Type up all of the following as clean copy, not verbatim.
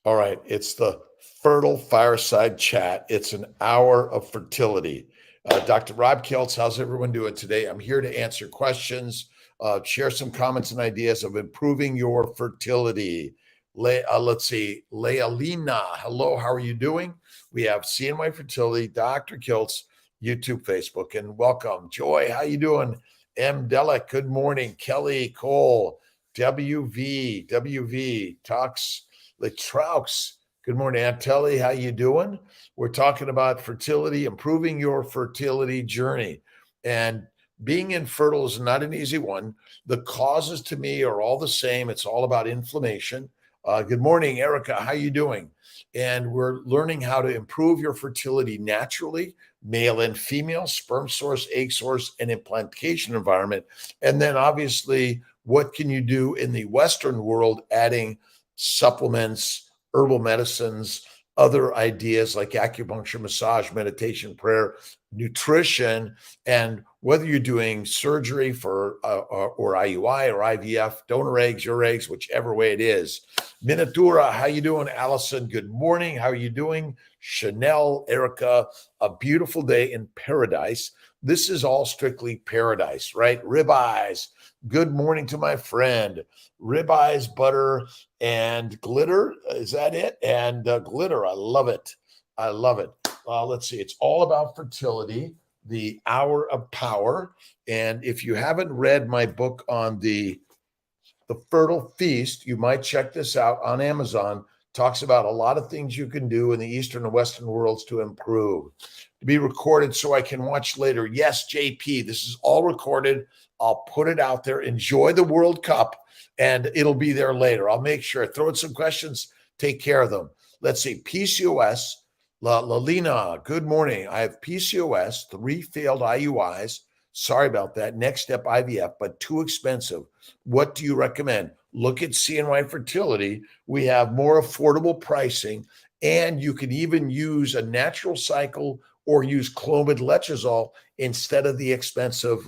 All right, it's the Fertile Fireside Chat. It's an hour of fertility. Dr. Rob Kiltz, how's everyone doing today? I'm here to answer questions, share some comments and ideas of improving your fertility. Let's see, Lealina, hello, how are you doing? We have CNY Fertility, Dr. Kiltz, YouTube, Facebook, and welcome. Joy, how you doing? M. Delic, good morning. Kelly, Cole, WV, Talks, Latraux. Good morning, Aunt Telly. How you doing? We're talking about fertility, improving your fertility journey. And being infertile is not an easy one. The causes to me are all the same. It's all about inflammation. Good morning, Erica. How you doing? And we're learning how to improve your fertility naturally, male and female, sperm source, egg source, and implantation environment. And then obviously, what can you do in the Western world, adding supplements, herbal medicines, other ideas like acupuncture, massage, meditation, prayer, nutrition, and whether you're doing surgery for or IUI or IVF, donor eggs, your eggs, whichever way it is. Miniatura, how you doing? Allison, good morning. How are you doing? Chanel, Erica, a beautiful day in paradise. This is all strictly paradise, right? Ribeyes. Good morning to my friend. Ribeyes, butter, and glitter. Is that it? And glitter. I love it. I love it. Let's see. It's all about fertility, the hour of power. And if you haven't read my book on the Fertile Feast, you might check this out on Amazon. Talks about a lot of things you can do in the Eastern and Western worlds to improve. To be recorded so I can watch later. Yes, JP, this is all recorded. I'll put it out there. Enjoy the World Cup, and it'll be there later. I'll make sure. Throw in some questions. Take care of them. Let's see. PCOS. Lalina, good morning. I have PCOS, 3 failed IUIs. Sorry about that. Next step, IVF, but too expensive. What do you recommend? Look at CNY Fertility. We have more affordable pricing, and you can even use a natural cycle or use Clomid Letrozole instead of the expensive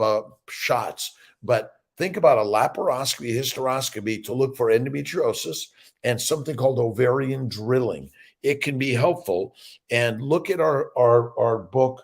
shots. But think about a laparoscopy, hysteroscopy to look for endometriosis and something called ovarian drilling. It can be helpful. And look at our book,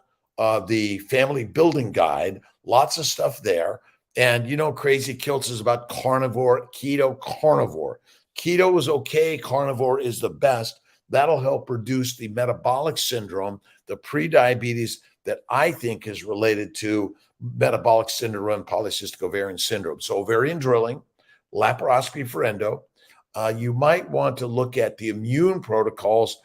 the Family Building Guide. Lots of stuff there. And you know, Crazy Kiltz is about carnivore, keto, carnivore. Keto is okay. Carnivore is the best. That'll help reduce the metabolic syndrome, the prediabetes that I think is related to metabolic syndrome and polycystic ovarian syndrome. So ovarian drilling, laparoscopy for endo. You might want to look at the immune protocols,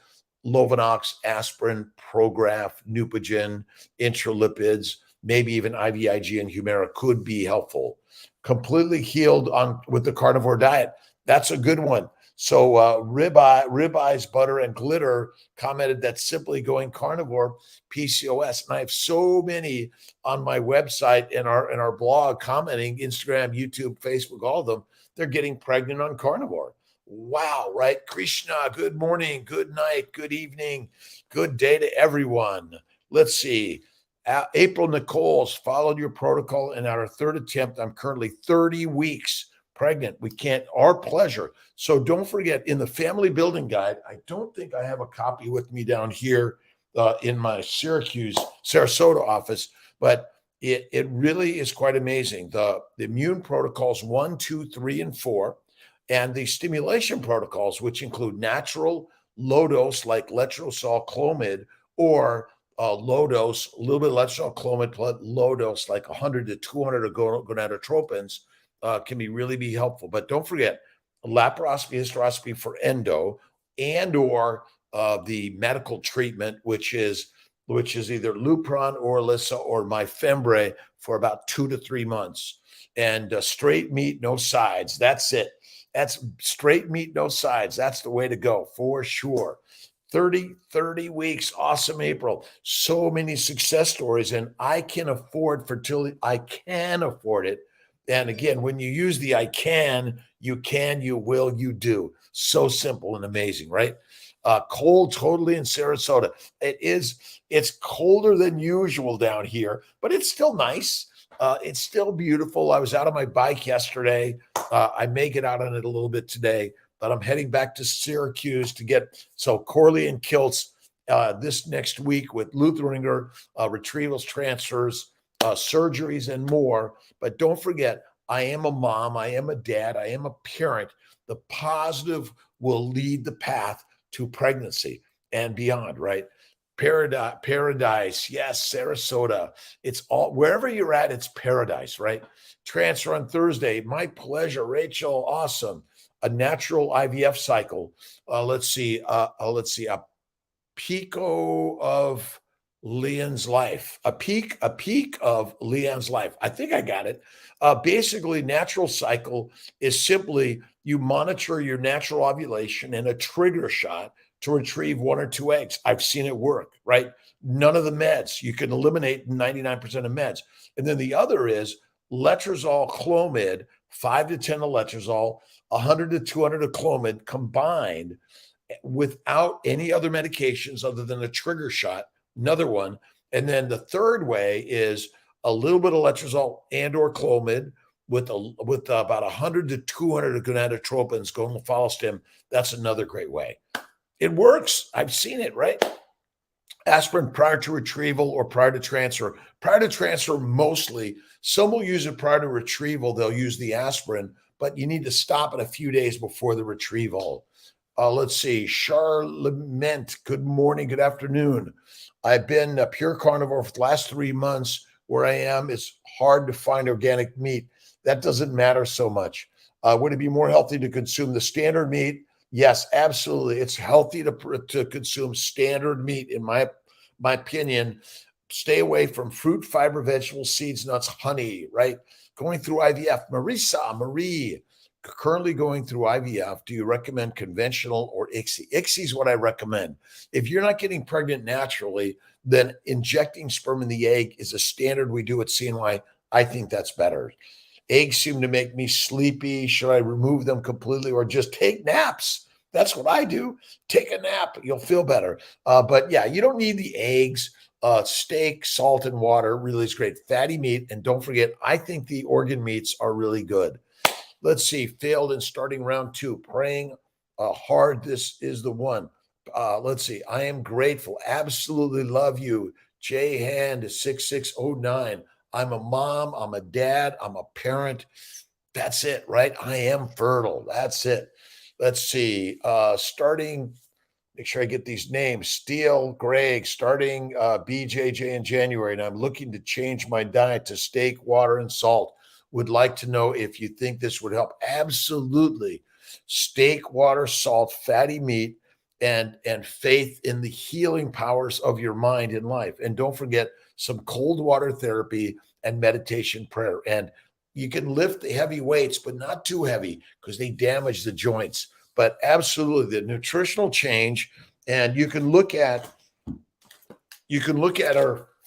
Lovenox, aspirin, Prograf, Neupogen, intralipids, maybe even IVIG and Humira could be helpful. Completely healed with the carnivore diet. That's a good one. So ribeyes, butter, and glitter commented that simply going carnivore, PCOS. And I have so many on my website and our blog commenting, Instagram, YouTube, Facebook, all of them. They're getting pregnant on carnivore. Wow, right? Krishna, good morning, good night, good evening, good day to everyone. Let's see. April Nichols followed your protocol, and at our third attempt, I'm currently 30 weeks pregnant. We can't, our pleasure. So don't forget, in the Family Building Guide, I don't think I have a copy with me down here in my Sarasota office, but it really is quite amazing. The immune protocols 1, 2, 3, and 4, and the stimulation protocols, which include natural low dose like letrozole, Clomid, or low dose, a little bit of letrozole, Clomid, low dose like 100 to 200 of gonadotropins can really be helpful. But don't forget, laparoscopy, hysteroscopy for endo, and or the medical treatment, which is either Lupron or Alyssa or Myfembree for about 2 to 3 months. And straight meat, no sides. That's it. That's straight meat, no sides. That's the way to go for sure. 30 weeks. Awesome, April. So many success stories. And I can afford fertility. I can afford it. And again, when you use the I can, you will, you do. So simple and amazing, right? Cold totally in Sarasota. It's colder than usual down here, but it's still nice. It's still beautiful. I was out on my bike yesterday. I may get out on it a little bit today, but I'm heading back to Syracuse to get, so Corley and Kiltz this next week with Lutheringer, retrievals, transfers, surgeries, and more. But don't forget, I am a mom, I am a dad, I am a parent. The positive will lead the path to pregnancy and beyond, right? Paradise, yes, Sarasota. It's all, wherever you're at, it's paradise, right? Transfer on Thursday. My pleasure, Rachel. Awesome. A natural IVF cycle. Let's see. A pico of Leon's life. A peak of Leon's life. I think I got it. Basically, natural cycle is simply you monitor your natural ovulation and a trigger shot to retrieve 1 or 2 eggs. I've seen it work, right? None of the meds. You can eliminate 99% of meds. And then the other is letrozole clomid, 5 to 10 of letrozole, 100 to 200 of clomid combined without any other medications other than a trigger shot, another one. And then the third way is a little bit of letrozole and or clomid with about 100 to 200 of gonadotropins going to follow stem. That's another great way. It works. I've seen it, right? Aspirin prior to retrieval or prior to transfer. Prior to transfer, mostly. Some will use it prior to retrieval. They'll use the aspirin, but you need to stop it a few days before the retrieval. Let's see. Charlemagne, good morning, good afternoon. I've been a pure carnivore for the last 3 months. Where I am, it's hard to find organic meat. That doesn't matter so much. Would it be more healthy to consume the standard meat? Yes, absolutely. It's healthy to consume standard meat, in my opinion. Stay away from fruit, fiber, vegetables, seeds, nuts, honey, right? Going through IVF. Marie, currently going through IVF. Do you recommend conventional or ICSI? ICSI is what I recommend. If you're not getting pregnant naturally, then injecting sperm in the egg is a standard we do at CNY. I think that's better. Eggs seem to make me sleepy. Should I remove them completely or just take naps? That's what I do. Take a nap. You'll feel better. But yeah, you don't need the eggs. Steak, salt, and water really is great. Fatty meat. And don't forget, I think the organ meats are really good. Let's see. Failed in starting round 2. Praying hard. This is the one. Let's see. I am grateful. Absolutely love you. J Hand 6609. I'm a mom, I'm a dad, I'm a parent. That's it, right? I am fertile. That's it. Let's see. Starting, make sure I get these names. Steele, Greg, starting BJJ in January, and I'm looking to change my diet to steak, water, and salt. Would like to know if you think this would help. Absolutely. Steak, water, salt, fatty meat, and faith in the healing powers of your mind and life. And don't forget some cold water therapy and meditation prayer. And you can lift the heavy weights, but not too heavy because they damage the joints. But absolutely the nutritional change. And you can look at our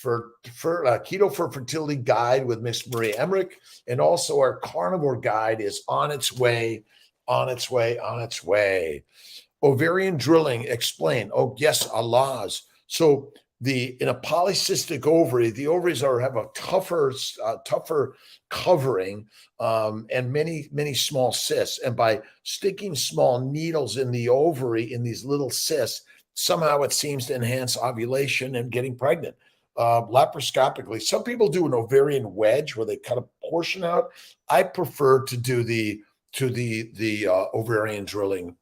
Keto for Fertility guide with Miss Maria Emmerich. And also our carnivore guide is on its way. Ovarian drilling, explain. Oh, yes, Allah's. So in a polycystic ovary, the ovaries have a tougher covering and many small cysts. And by sticking small needles in the ovary in these little cysts, somehow it seems to enhance ovulation and getting pregnant. Laparoscopically, some people do an ovarian wedge where they cut a portion out. I prefer to do the ovarian drilling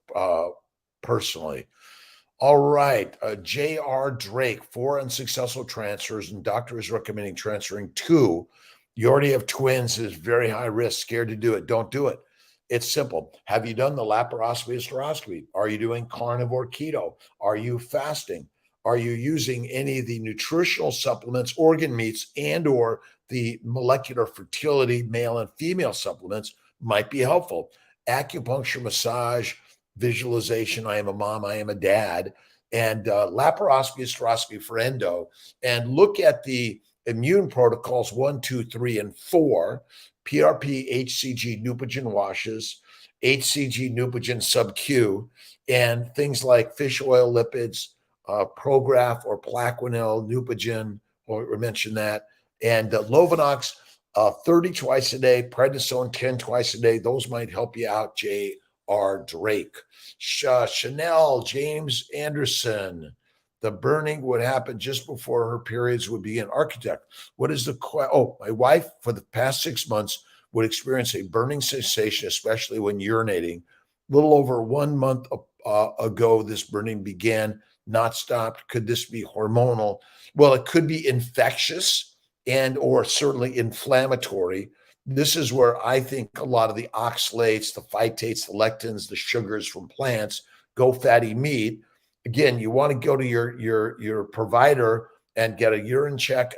personally. All right. J.R. Drake, 4 unsuccessful transfers, and doctor is recommending transferring 2. You already have twins. It's very high risk. Scared to do it. Don't do it. It's simple. Have you done the laparoscopy, hysteroscopy? Are you doing carnivore keto? Are you fasting? Are you using any of the nutritional supplements, organ meats, and or the molecular fertility male and female supplements might be helpful. Acupuncture, massage, visualization. I am a mom, I am a dad, and laparoscopy, hysteroscopy for endo, and look at the immune protocols 1, 2, 3, and 4, PRP, HCG, Neupogen washes, HCG, Neupogen sub-Q, and things like fish oil lipids, Prograf or Plaquenil, Neupogen, or we mentioned that, and Lovenox, 30 twice a day, prednisone 10 twice a day. Those might help you out, JR. R. Drake. Chanel, James Anderson. The burning would happen just before her periods would begin. Architect, what is the my wife for the past 6 months would experience a burning sensation, especially when urinating. A little over 1 month ago, this burning began, not stopped. Could this be hormonal? Well, it could be infectious and or certainly inflammatory. This is where I think a lot of the oxalates, the phytates, the lectins, the sugars from plants go fatty meat. Again, you want to go to your provider and get a urine check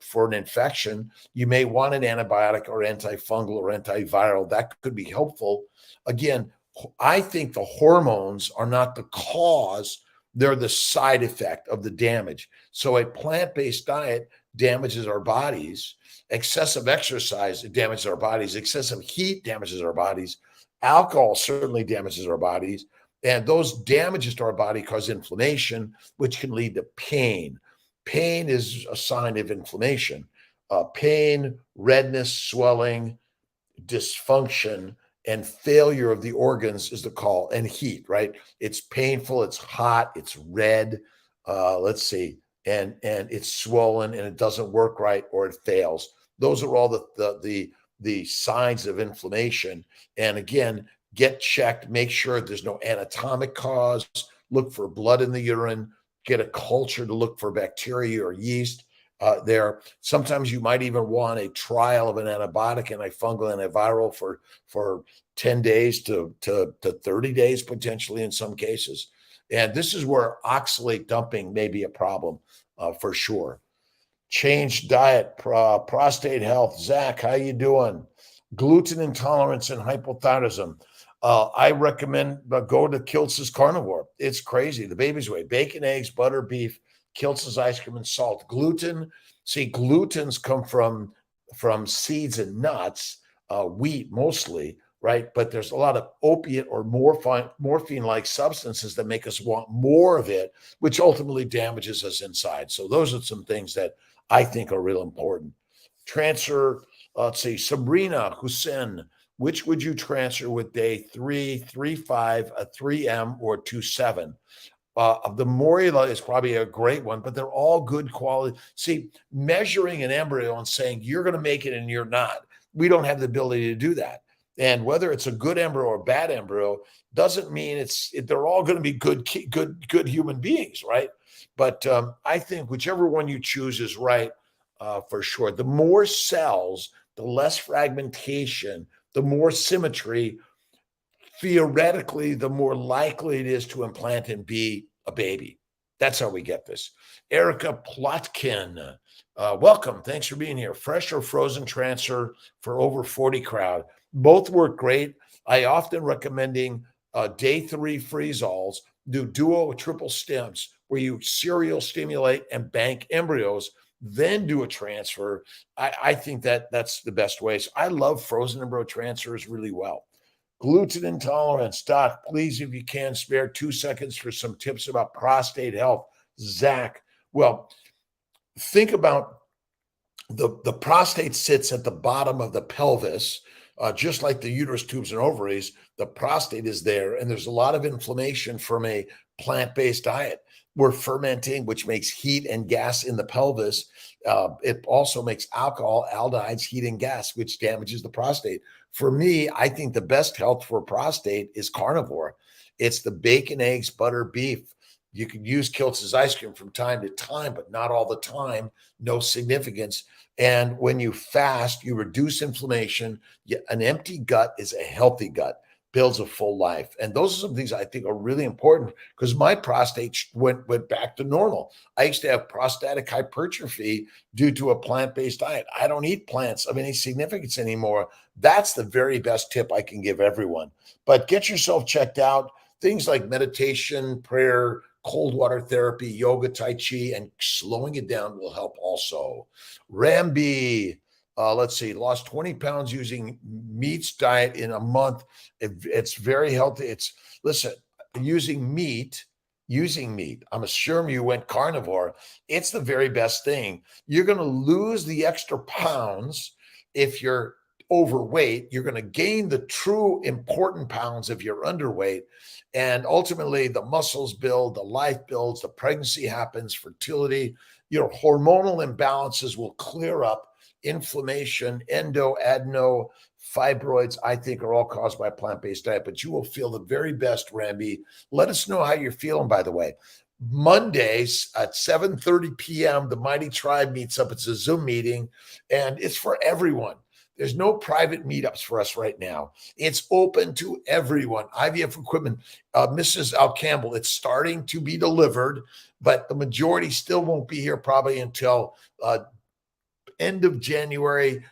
for an infection. You may want an antibiotic or antifungal or antiviral. That could be helpful. Again, I think the hormones are not the cause, they're the side effect of the damage. So a plant-based diet damages our bodies. Excessive exercise damages our bodies. Excessive heat damages our bodies. Alcohol certainly damages our bodies. And those damages to our body cause inflammation, which can lead to pain. Pain is a sign of inflammation. Pain, redness, swelling, dysfunction, and failure of the organs is the call. And heat, right? It's painful, it's hot, it's red. Let's see, and it's swollen, and it doesn't work right, or it fails. Those are all the signs of inflammation. And again, get checked, make sure there's no anatomic cause, look for blood in the urine, get a culture to look for bacteria or yeast there. Sometimes you might even want a trial of an antibiotic, antifungal, antiviral for 10 days to 30 days, potentially in some cases. And this is where oxalate dumping may be a problem for sure. Change diet, prostate health. Zach, how you doing? Gluten intolerance and hypothyroidism. I recommend go to Kiltz's Carnivore. It's crazy. The baby's way. Bacon, eggs, butter, beef, Kiltz's ice cream, and salt. Gluten. See, glutens come from seeds and nuts, wheat mostly, right? But there's a lot of opiate or morphine-like substances that make us want more of it, which ultimately damages us inside. So those are some things that I think are real important. Transfer, let's see, Sabrina Hussein, which would you transfer with day 3, 3-5, a 3M, or 2-7? The Morula is probably a great one, but they're all good quality. See, measuring an embryo and saying you're going to make it and you're not, we don't have the ability to do that. And whether it's a good embryo or a bad embryo doesn't mean they're all going to be good human beings, right? But I think whichever one you choose is right for sure. The more cells, the less fragmentation, the more symmetry, theoretically, the more likely it is to implant and be a baby. That's how we get this. Erica Plotkin, welcome. Thanks for being here. Fresh or frozen transfer for over 40 crowd. Both work great. I often recommending day 3 freeze-alls, do duo or triple stems where you serial stimulate and bank embryos, then do a transfer. I think that's the best way. So I love frozen embryo transfers really well. Gluten intolerance. Doc, please, if you can, spare 2 seconds for some tips about prostate health. Zach, well, think about the prostate sits at the bottom of the pelvis, just like the uterus, tubes, and ovaries. The prostate is there, and there's a lot of inflammation from a plant-based diet. We're fermenting, which makes heat and gas in the pelvis. It also makes alcohol, aldehydes, heat, and gas, which damages the prostate. For me, I think the best health for prostate is carnivore. It's the bacon, eggs, butter, beef. You can use Kiltz's ice cream from time to time, but not all the time. No significance. And when you fast, you reduce inflammation. An empty gut is a healthy gut, builds a full life. And those are some things I think are really important because my prostate went back to normal. I used to have prostatic hypertrophy due to a plant-based diet. I don't eat plants of any significance anymore. That's the very best tip I can give everyone. But get yourself checked out. Things like meditation, prayer, cold water therapy, yoga, tai chi, and slowing it down will help also. Ramby, let's see, lost 20 pounds using meats diet in a month. It's very healthy. Listen, using meat, I'm assuming you went carnivore. It's the very best thing. You're going to lose the extra pounds if you're overweight. You're going to gain the true important pounds if you're underweight. And ultimately, the muscles build, the life builds, the pregnancy happens, fertility, your hormonal imbalances will clear up. Inflammation, endo, adeno, fibroids, I think, are all caused by plant-based diet, but you will feel the very best, Ramby. Let us know how you're feeling, by the way. Mondays at 7:30 p.m., the Mighty Tribe meets up. It's a Zoom meeting, and it's for everyone. There's no private meetups for us right now. It's open to everyone. IVF equipment, Mrs. Al Campbell, it's starting to be delivered, but the majority still won't be here probably until end of January,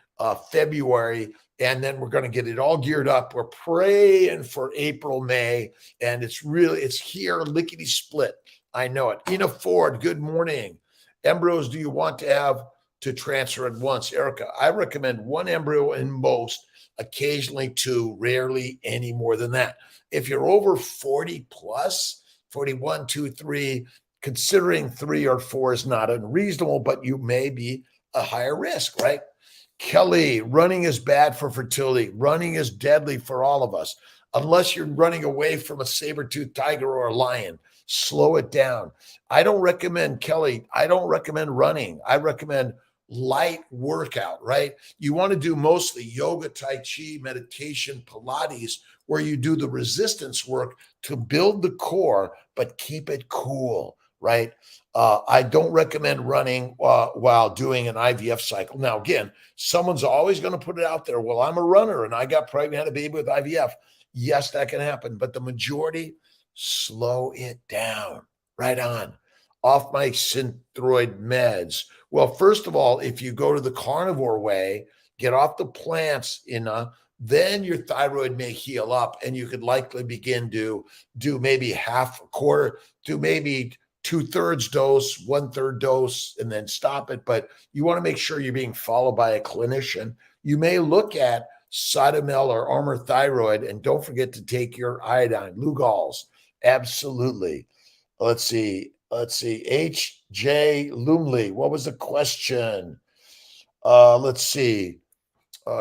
February, and then we're going to get it all geared up. We're praying for April, May, and it's here, lickety split. I know it. Ina Ford, good morning. Embryos, do you want to have to transfer at once? Erica, I recommend one embryo in most, occasionally two, rarely any more than that. If you're over 40 plus, 41, 2, 3, considering 3 or 4 is not unreasonable, but you may be a higher risk, right? Kelly, running is bad for fertility. Running is deadly for all of us. Unless you're running away from a saber-toothed tiger or a lion, slow it down. I don't recommend, Kelly, I don't recommend running. I recommend light workout, right? You want to do mostly yoga, tai chi, meditation, Pilates, where you do the resistance work to build the core, but keep it cool, right? I don't recommend running while doing an IVF cycle. Now, again, someone's always going to put it out there. Well, I'm a runner and I got pregnant, had a baby with IVF. Yes, that can happen. But the majority, slow it down. Right on. Off my synthroid meds. Well, first of all, if you go to the carnivore way, get off the plants, then your thyroid may heal up and you could likely begin to do maybe half, a quarter, do maybe 2/3 dose, 1/3 dose, and then stop it. But you want to make sure you're being followed by a clinician. You may look at Cytomel or Armour Thyroid, and don't forget to take your iodine, Lugol's. Absolutely. Let's see. H.J. Lumley, what was the question? Let's see.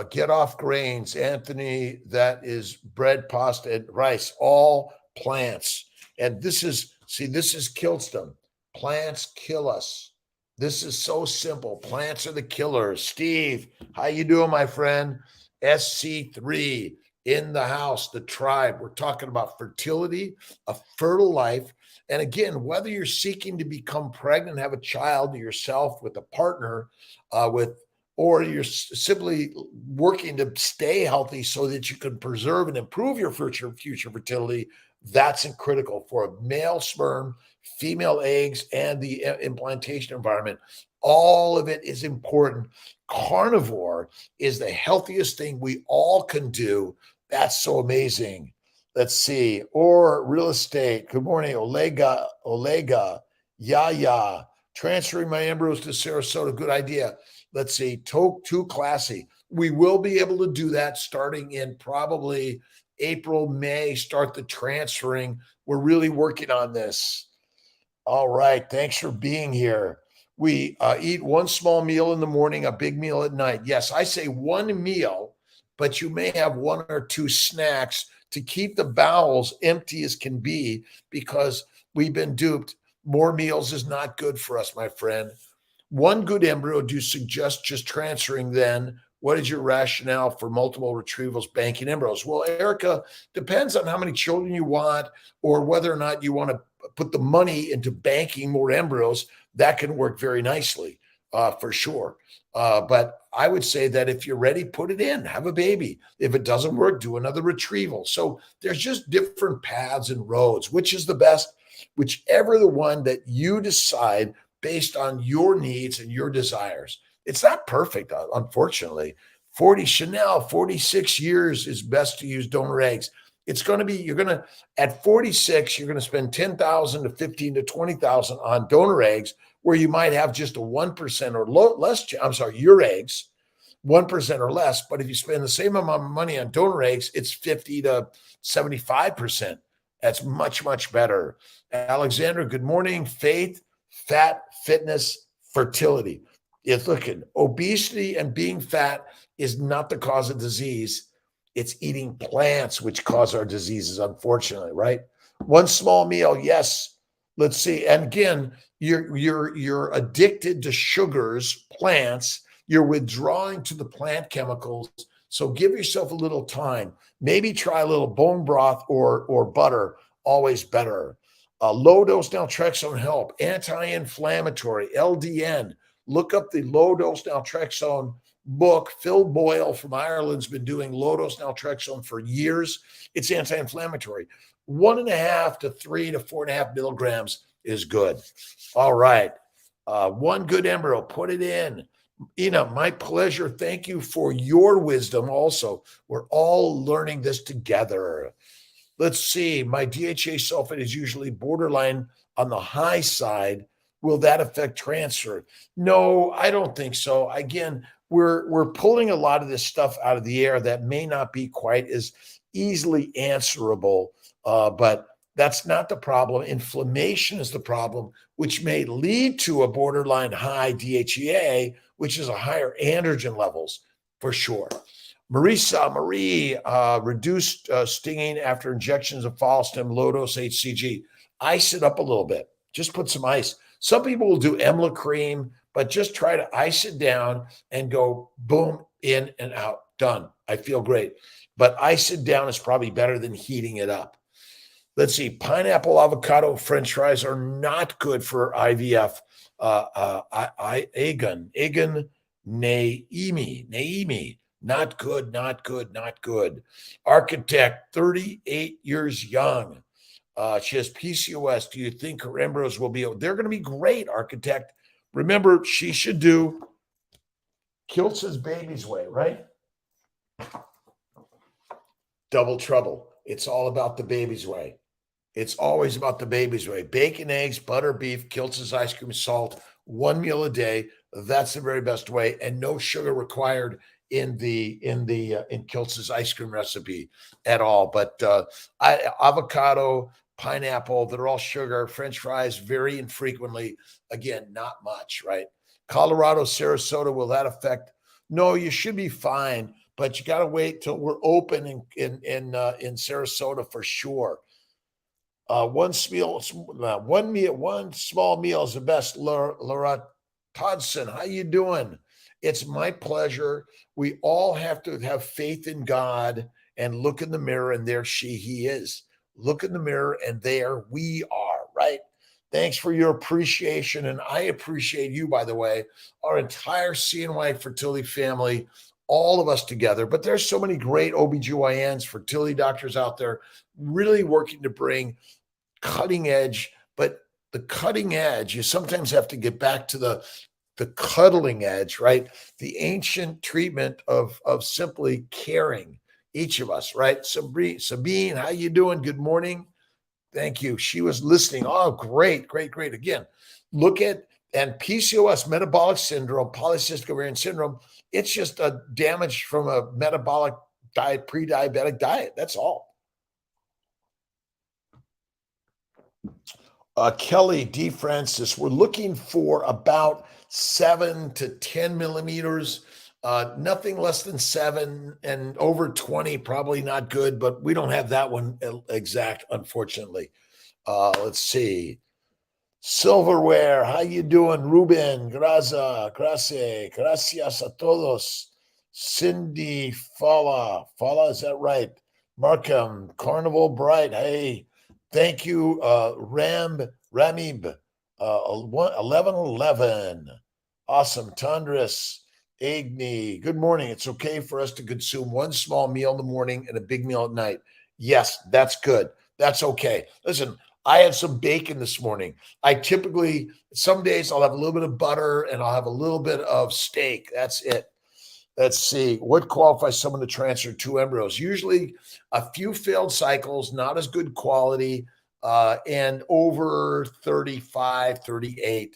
Get off grains, Anthony. That is bread, pasta, and rice, all plants. And this is Kiltz. Plants kill us. This is so simple. Plants are the killers. Steve, how you doing, my friend? SC3 in the house, the tribe. We're talking about fertility, a fertile life. And again, whether you're seeking to become pregnant, have a child yourself with a partner, or you're simply working to stay healthy so that you can preserve and improve your future fertility, that's critical for a male sperm, female eggs, and the implantation environment. All of it is important. Carnivore is the healthiest thing we all can do. That's so amazing. Let's see. Or real estate. Good morning, Olega. Yaya. Transferring my embryos to Sarasota. Good idea. Let's see. Too classy. We will be able to do that starting in probably April, May. Start the transferring. We're really working on this. All right. Thanks for being here. We eat one small meal in the morning, a big meal at night. Yes, I say one meal, but you may have 1 or 2 snacks to keep the bowels empty as can be, because we've been duped. More meals is not good for us, my friend. One good embryo, do you suggest just transferring then? What is your rationale for multiple retrievals, banking embryos? Well, Erica, depends on how many children you want or whether or not you want to put the money into banking more embryos. That can work very nicely, for sure. But I would say that if you're ready, put it in, have a baby. If it doesn't work, do another retrieval. So there's just different paths and roads. Which is the best? Whichever the one that you decide based on your needs and your desires. It's not perfect, unfortunately. 46 years is best to use donor eggs. It's going to be, at 46, you're going to spend 10,000 to 15 to 20,000 on donor eggs, where you might have just a 1% or less, your eggs, 1% or less. But if you spend the same amount of money on donor eggs, it's 50 to 75%. That's much, much better. Alexandra, good morning. Faith, fat, fitness, fertility. It's looking, obesity and being fat is not the cause of disease. It's eating plants which cause our diseases, unfortunately, right? One small meal, yes. Let's see. And again, you're addicted to sugars, plants. You're withdrawing to the plant chemicals. So give yourself a little time. Maybe try a little bone broth or butter. Always better. Low dose naltrexone help. Anti-inflammatory. LDN. Look up the low dose naltrexone book. Phil Boyle from Ireland's been doing low dose naltrexone for years. It's anti-inflammatory. 1.5 to 3 to 4.5 milligrams is good. All right. One good embryo, put it in. Ina, my pleasure. Thank you for your wisdom also. We're all learning this together. Let's see. My DHA sulfate is usually borderline on the high side. Will that affect transfer? No, I don't think so. Again, we're pulling a lot of this stuff out of the air that may not be quite as easily answerable, but that's not the problem. Inflammation is the problem, which may lead to a borderline high DHEA, which is a higher androgen levels for sure. Marie, reduced stinging after injections of follistim, low dose HCG. Ice it up a little bit. Just put some ice. Some people will do Emla cream, but just try to ice it down and go boom, in and out. Done. I feel great. But ice it down is probably better than heating it up. Let's see. Pineapple, avocado, French fries are not good for IVF. Agan, Naimi. Not good, not good, not good. Architect, 38 years young. She has PCOS. Do you think her embryos will be, they're going to be great, Architect. Remember, she should do Kiltz's baby's way, right? Double trouble. It's all about the baby's way. It's always about the baby's way. Bacon, eggs, butter, beef, Kiltz's ice cream, salt, one meal a day. That's the very best way, and no sugar required in Kiltz's ice cream recipe at all. But avocado, pineapple, they're all sugar. French fries, very infrequently. Again, not much, right? Colorado, Sarasota, will that affect? No, you should be fine, but you got to wait till we're open in Sarasota for sure. One small meal is the best. Laura Toddson, how you doing? It's my pleasure. We all have to have faith in God and look in the mirror, and there he is. Look in the mirror, and there we are, right? Thanks for your appreciation, and I appreciate you, by the way, our entire CNY fertility family, all of us together. But there's so many great OBGYNs, fertility doctors out there really working to bring cutting edge, but the cutting edge, you sometimes have to get back to the cuddling edge, right? The ancient treatment of simply caring, each of us, right? Sabine, how you doing? Good morning. Thank you. She was listening. Oh, great. Again, look at, and PCOS, metabolic syndrome, polycystic ovarian syndrome, it's just a damage from a metabolic diet, pre-diabetic diet. That's all. Kelly D. Francis, we're looking for about 7 to 10 millimeters, nothing less than 7, and over 20, probably not good, but we don't have that one exact, unfortunately. Let's see. Silverware, how you doing? Ruben, gracias a todos. Cindy Fala, is that right? Markham, Carnival Bright, hey. Thank you, Ramib, 1111. Awesome. Tandris, Agni, good morning. It's okay for us to consume one small meal in the morning and a big meal at night. Yes, that's good. That's okay. Listen, I had some bacon this morning. I typically, some days I'll have a little bit of butter and I'll have a little bit of steak. That's it. Let's see. What qualifies someone to transfer 2 embryos? Usually a few failed cycles, not as good quality, and over 35, 38.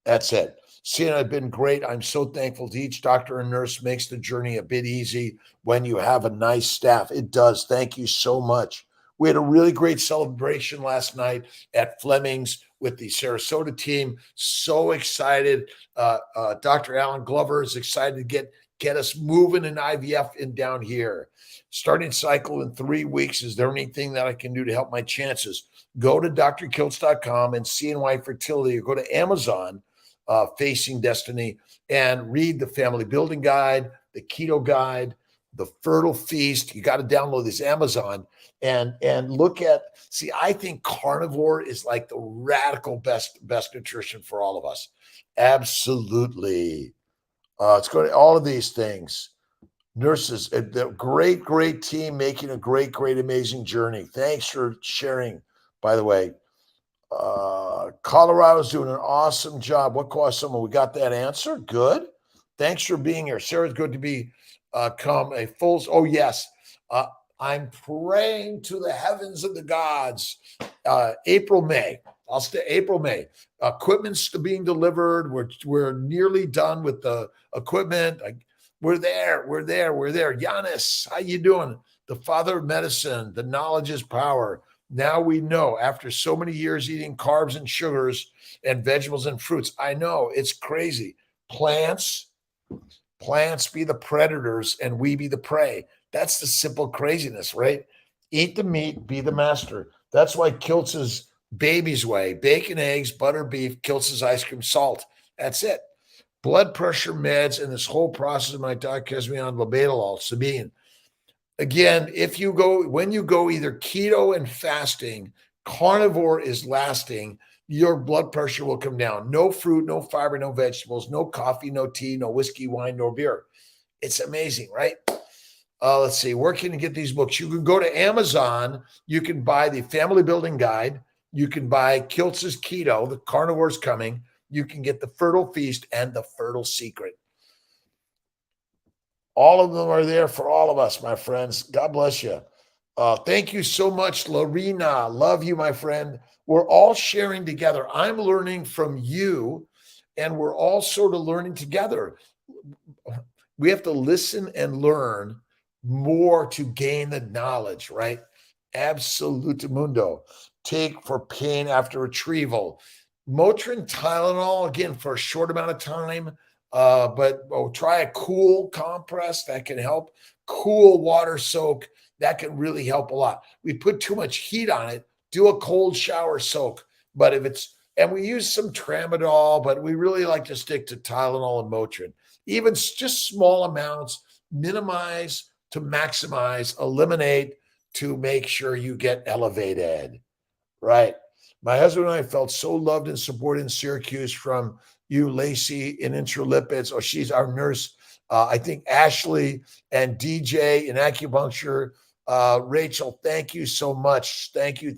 That's it. Sienna, it's been great. I'm so thankful to each doctor and nurse makes the journey a bit easy when you have a nice staff. It does. Thank you so much. We had a really great celebration last night at Fleming's with the Sarasota team. So excited. Dr. Alan Glover is excited to get us moving in IVF in down here. Starting cycle in 3 weeks. Is there anything that I can do to help my chances? Go to drkiltz.com and CNY Fertility, or go to Amazon, Facing Destiny, and read the Family Building Guide, the Keto Guide, the Fertile Feast. You got to download this Amazon and look at. See, I think carnivore is like the radical best nutrition for all of us. Absolutely. It's going to all of these things. Nurses, the great team making a great, amazing journey. Thanks for sharing, by the way. Colorado's doing an awesome job. What caused someone? We got that answer. Good. Thanks for being here. Sarah's good to be come a full. Oh, yes. I'm praying to the heavens and the gods. April, May. I'll stay April, May. Equipment's being delivered. We're nearly done with the equipment. We're there. Giannis, how you doing? The father of medicine. The knowledge is power. Now we know, after so many years eating carbs and sugars and vegetables and fruits. I know, it's crazy. Plants be the predators and we be the prey. That's the simple craziness, right? Eat the meat, be the master. That's why Kiltz's baby's way: bacon, eggs, butter, beef, Kiltz's ice cream, salt. That's it. Blood pressure meds, and this whole process my doctor has me on labetalol, Sabine. Again, when you go either keto and fasting, carnivore is lasting, your blood pressure will come down. No fruit, no fiber, no vegetables, no coffee, no tea, no whiskey, wine, no beer. It's amazing, right? Let's see. Where can you get these books? You can go to Amazon. You can buy the Family Building Guide. You can buy Kiltz's Keto, the Carnivore's Coming. You can get the Fertile Feast and the Fertile Secret. All of them are there for all of us, my friends. God bless you. Thank you so much, Lorena. Love you, my friend. We're all sharing together. I'm learning from you, and we're all sort of learning together. We have to listen and learn more to gain the knowledge, right? Absolutamundo. Take for pain after retrieval. Motrin, Tylenol, again, for a short amount of time. But try a cool compress that can help. Cool water soak that can really help a lot. We put too much heat on it. Do a cold shower soak. But and we use some tramadol, but we really like to stick to Tylenol and Motrin. Even just small amounts, minimize to maximize, eliminate to make sure you get elevated. Right. My husband and I felt so loved and supported in Syracuse from you, Lacey, in intralipids. Oh, she's our nurse. I think Ashley and DJ in acupuncture. Rachel, thank you so much. Thank you.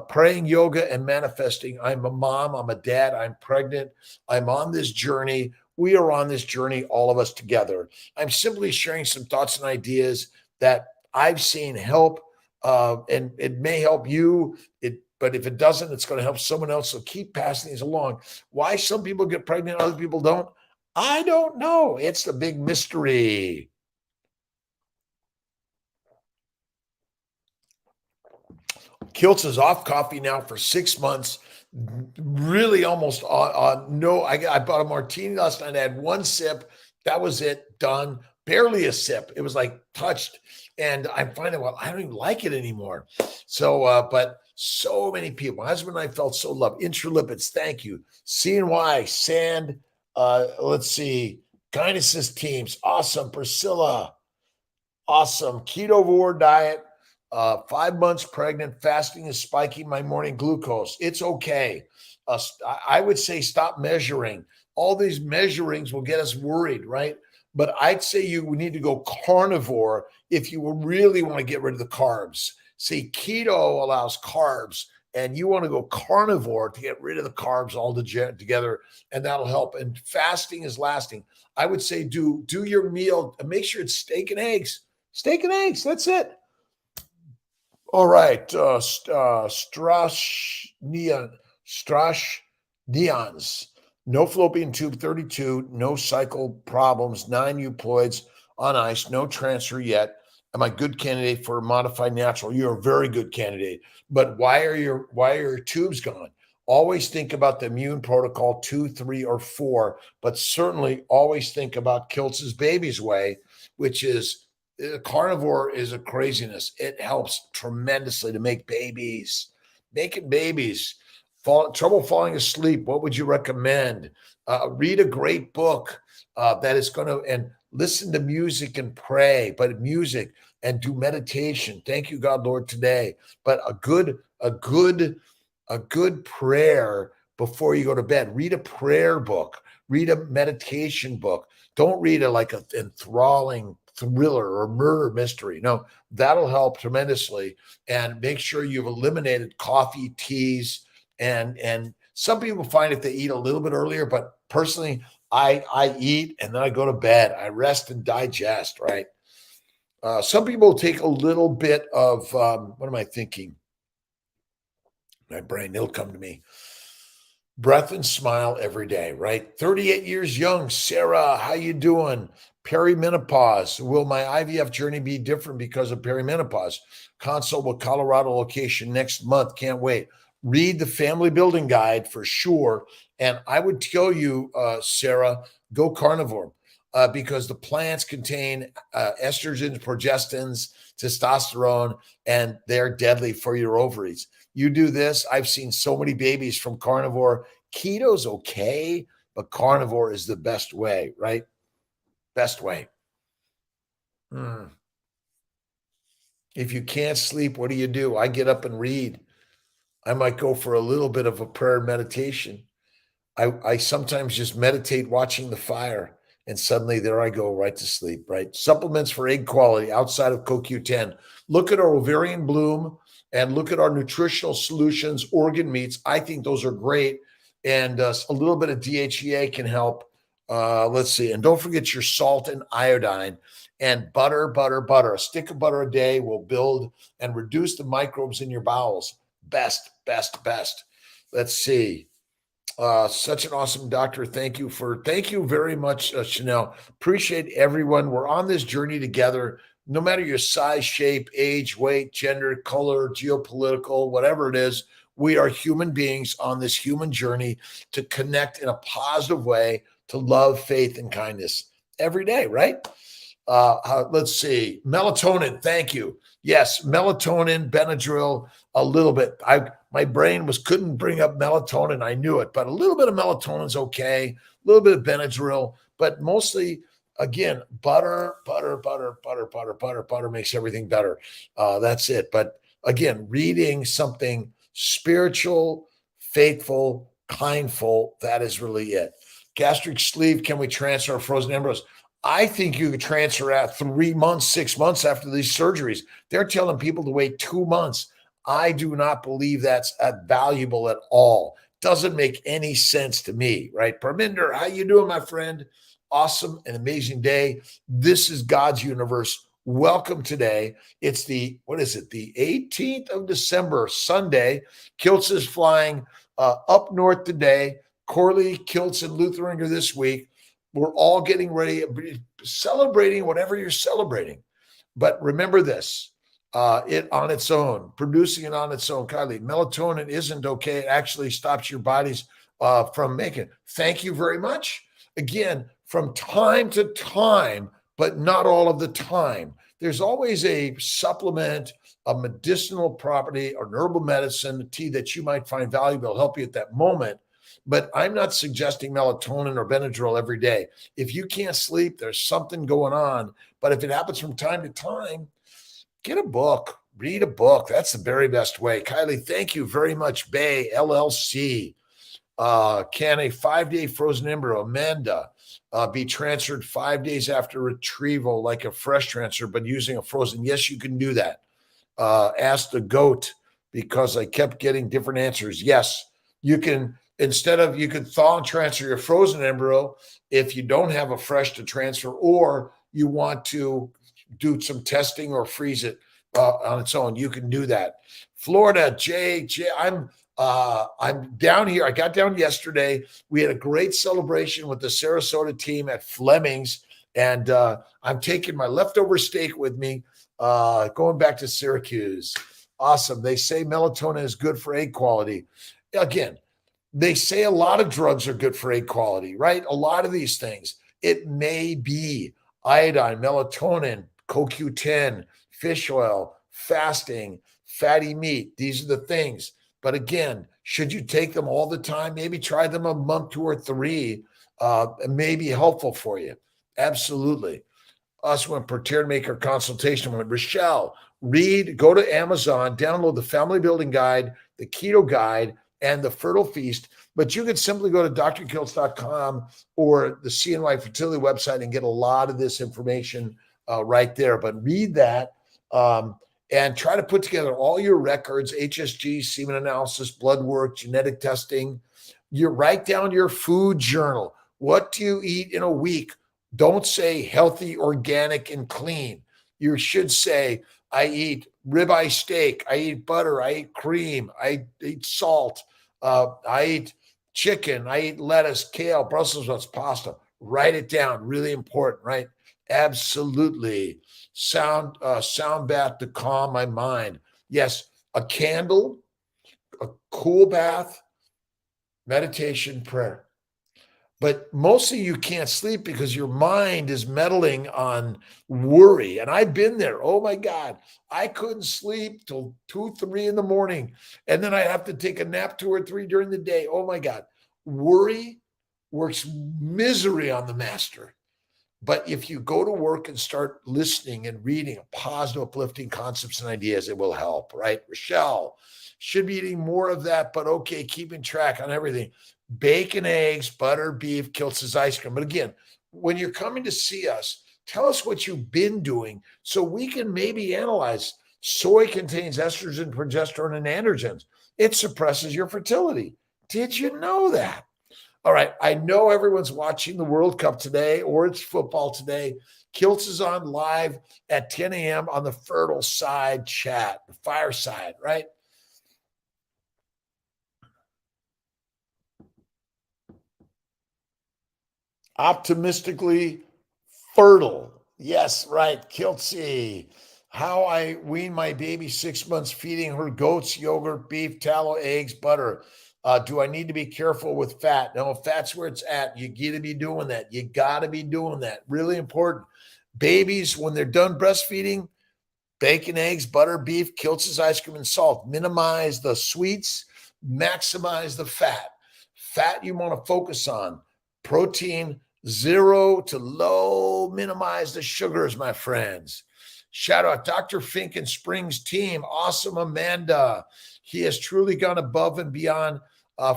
Praying, yoga, and manifesting. I'm a mom. I'm a dad. I'm pregnant. I'm on this journey. We are on this journey, all of us together. I'm simply sharing some thoughts and ideas that I've seen help, and it may help you. But if it doesn't, it's going to help someone else. So keep passing these along. Why some people get pregnant, other people don't, I don't know. It's the big mystery. Kiltz is off coffee now for 6 months. Really almost no. I bought a martini last night. I had one sip. That was it. Done. Barely a sip. It was like touched. And I'm finding, well, I don't even like it anymore. So, but so many people. My husband and I felt so loved. Intralipids, thank you. CNY, Sand, let's see. Kindnesses teams, awesome. Priscilla, awesome. Ketovore diet, 5 months pregnant. Fasting is spiking my morning glucose. It's okay. I would say stop measuring. All these measurings will get us worried, right? But I'd say you need to go carnivore if you really want to get rid of the carbs. See, keto allows carbs, and you want to go carnivore to get rid of the carbs all together, and that'll help. And fasting is lasting. I would say do your meal and make sure it's steak and eggs. Steak and eggs, that's it. All right, Strash Neons. No fallopian tube 32, no cycle problems, 9 euploids on ice, no transfer yet. Am I a good candidate for a modified natural? You're a very good candidate. But why are your tubes gone? Always think about the immune protocol 2, 3, or 4, but certainly always think about Kiltz's baby's way, which is carnivore is a craziness. It helps tremendously to make babies. Making babies. Trouble falling asleep. What would you recommend? Read a great book that is going to, and listen to music and pray, but music and do meditation. Thank you, God, Lord, today. But a good prayer before you go to bed. Read a prayer book. Read a meditation book. Don't read like an enthralling thriller or murder mystery. No, that'll help tremendously. And make sure you've eliminated coffee, teas, and some people find if they eat a little bit earlier, but personally, I eat and then I go to bed. I rest and digest, right? Some people take a little bit of what am I thinking? My brain, it'll come to me. Breath and smile every day, right? 38 years young, Sarah, how you doing? Perimenopause. Will my IVF journey be different because of perimenopause? Consult with Colorado location next month. Can't wait. Read the family building guide for sure. And I would tell you, Sarah, go carnivore because the plants contain estrogens, progestins, testosterone, and they're deadly for your ovaries. You do this. I've seen so many babies from carnivore. Keto's okay, but carnivore is the best way, right? Best way. If you can't sleep, what do? I get up and read. I might go for a little bit of a prayer meditation. I sometimes just meditate watching the fire, and suddenly there I go right to sleep, right? Supplements for egg quality outside of CoQ10. Look at our ovarian bloom and look at our nutritional solutions, organ meats. I think those are great. And a little bit of DHEA can help. Let's see. And don't forget your salt and iodine and butter, butter, butter. A stick of butter a day will build and reduce the microbes in your bowels. Best, best, best. Let's see. Such an awesome doctor. Thank you very much, Chanel. Appreciate everyone. We're on this journey together. No matter your size, shape, age, weight, gender, color, geopolitical, whatever it is, we are human beings on this human journey to connect in a positive way to love, faith, and kindness every day, right? Let's see. Melatonin. Thank you. Yes, melatonin, Benadryl, a little bit. My brain couldn't bring up melatonin. I knew it, but a little bit of melatonin is okay. A little bit of Benadryl, but mostly, again, butter makes everything better. That's it. But again, reading something spiritual, faithful, kindful, that is really it. Gastric sleeve. Can we transfer frozen embryos? I think you could transfer at 3 months, 6 months after these surgeries. They're telling people to wait 2 months. I do not believe that's valuable at all. Doesn't make any sense to me, right? Parminder, how you doing, my friend? Awesome and amazing day. This is God's universe. Welcome today. It's the 18th of December, Sunday. Kiltz is flying up north today. Corley, Kiltz, and Lutheringer this week. We're all getting ready, celebrating whatever you're celebrating. But remember this, it on its own, producing it on its own, Kylie, melatonin isn't okay. It actually stops your bodies from making it. Thank you very much. Again, from time to time, but not all of the time. There's always a supplement, a medicinal property, or an herbal medicine, a tea that you might find valuable, help you at that moment. But I'm not suggesting melatonin or Benadryl every day. If you can't sleep, there's something going on. But if it happens from time to time, get a book, read a book. That's the very best way. Kylie, thank you very much. Bay, LLC. Can a 5-day frozen embryo, Amanda, be transferred 5 days after retrieval like a fresh transfer, but using a frozen? Yes, you can do that. Ask the goat because I kept getting different answers. Yes, you can. You could thaw and transfer your frozen embryo if you don't have a fresh to transfer, or you want to do some testing or freeze it on its own. You can do that. Florida, Jay, I'm down here. I got down yesterday. We had a great celebration with the Sarasota team at Fleming's, and I'm taking my leftover steak with me. Going back to Syracuse. Awesome. They say melatonin is good for egg quality. Again, they say a lot of drugs are good for egg quality, right? A lot of these things. It may be iodine, melatonin, CoQ10, fish oil, fasting, fatty meat. These are the things. But again, should you take them all the time? Maybe try them a month, 2 or 3. It may be helpful for you. Absolutely. Us went prepared to make our consultation with Rochelle. Go to Amazon, download the Family Building Guide, the Keto Guide, and the Fertile Feast. But you could simply go to drkiltz.com or the CNY Fertility website and get a lot of this information right there. But read that and try to put together all your records, HSG, semen analysis, blood work, genetic testing. You write down your food journal. What do you eat in a week? Don't say healthy, organic, and clean. You should say, I eat ribeye steak, I eat butter, I eat cream, I eat salt, I eat chicken, I eat lettuce, kale, Brussels sprouts, pasta. Write it down. Really important, right? Absolutely. Sound bath to calm my mind. Yes, a candle, a cool bath, meditation, prayer. But mostly you can't sleep because your mind is meddling on worry. And I've been there. Oh my God. I couldn't sleep till 2, 3 in the morning. And then I have to take a nap 2 or 3 during the day. Oh my God. Worry works misery on the master. But if you go to work and start listening and reading positive, uplifting concepts and ideas, it will help, right? Rochelle, should be eating more of that, but okay, keeping track on everything. Bacon, eggs, butter, beef, Kiltz's ice cream. But again, when you're coming to see us, tell us what you've been doing so we can maybe analyze. Soy contains estrogen, progesterone, and androgens. It suppresses your fertility. Did you know that? All right. I know everyone's watching the World Cup today or it's football today. Kiltz is on live at 10 a.m. on the Fertile Side chat, the Fireside, right? Optimistically fertile. Yes, right. Kiltzy. How I wean my baby 6 months, feeding her goats, yogurt, beef, tallow, eggs, butter. Do I need to be careful with fat? No, fat's where it's at. You got to be doing that. You got to be doing that. Really important. Babies, when they're done breastfeeding, bacon, eggs, butter, beef, Kiltz's ice cream, and salt. Minimize the sweets, maximize the fat. Fat you want to focus on. Protein, 0 to low. Minimize the sugars, my friends. Shout out Dr. Fink and Springs team. Awesome, Amanda. He has truly gone above and beyond